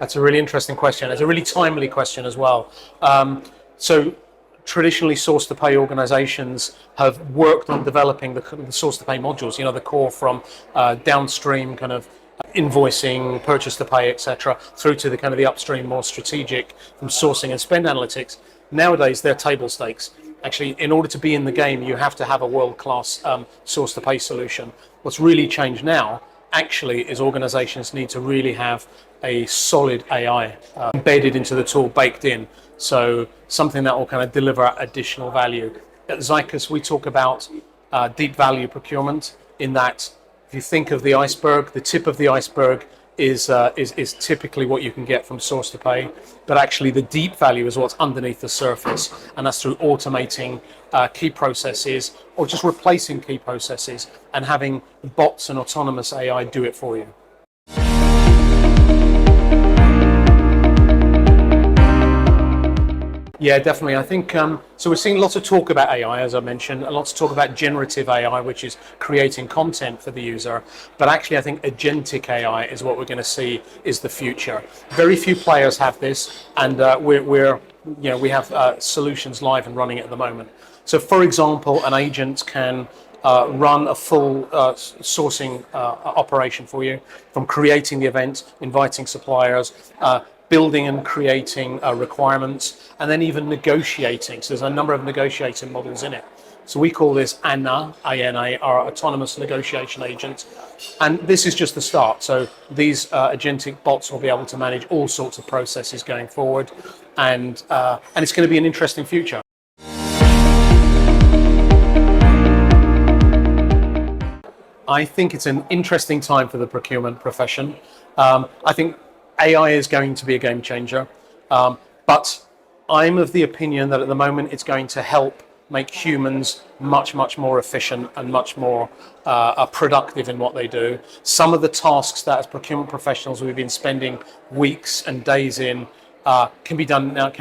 That's a really interesting question. It's a really timely question as well. So traditionally source-to-pay organizations have worked on developing the source-to-pay modules, the core from downstream kind of invoicing, purchase-to-pay, etc., through to the kind of the upstream, more strategic from sourcing and spend analytics. Nowadays, they're table stakes. Actually, in order to be in the game, you have to have a world-class source-to-pay solution. What's really changed now, actually, is organizations need to really have a solid AI embedded into the tool, baked in. So something that will kind of deliver additional value. At Zycus, we talk about deep value procurement, in that if you think of the iceberg, the tip of the iceberg is typically what you can get from source to pay, but actually the deep value is what's underneath the surface, and that's through automating key processes or just replacing key processes and having bots and autonomous AI do it for you. Yeah, definitely. I think so. We're seeing lots of talk about AI, as I mentioned, and lots of talk about generative AI, which is creating content for the user. But actually, I think agentic AI is what we're going to see is the future. Very few players have this, and we have solutions live and running at the moment. So, for example, an agent can run a full sourcing operation for you, from creating the event, inviting suppliers, building and creating requirements, and then even negotiating. So there's a number of negotiating models in it. So we call this ANA, A-N-A, our autonomous negotiation agent. And this is just the start. So these agentic bots will be able to manage all sorts of processes going forward. And it's going to be an interesting future. I think it's an interesting time for the procurement profession. I think AI is going to be a game changer, but I'm of the opinion that at the moment it's going to help make humans much more efficient and much more productive in what they do. Some of the tasks that as procurement professionals we've been spending weeks and days in can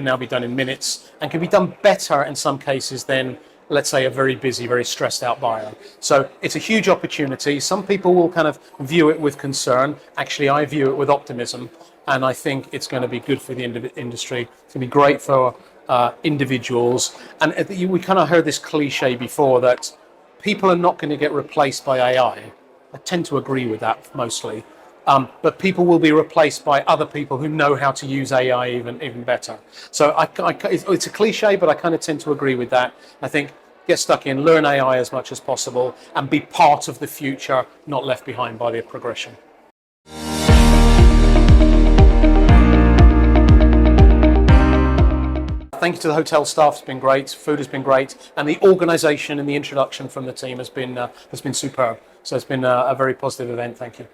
now be done in minutes, and can be done better in some cases than, let's say, a very busy, very stressed out buyer. So it's a huge opportunity. Some people will kind of view it with concern. Actually, I view it with optimism, and I think it's going to be good for the industry. It's going to be great for individuals. And we kind of heard this cliche before that people are not going to get replaced by AI. I tend to agree with that mostly. But people will be replaced by other people who know how to use AI even better. So it's a cliche, but I kind of tend to agree with that. I think get stuck in, learn AI as much as possible, and be part of the future, not left behind by the progression. Thank you to the hotel staff. It's been great. Food has been great, and the organisation and the introduction from the team has been superb. So it's been a very positive event. Thank you.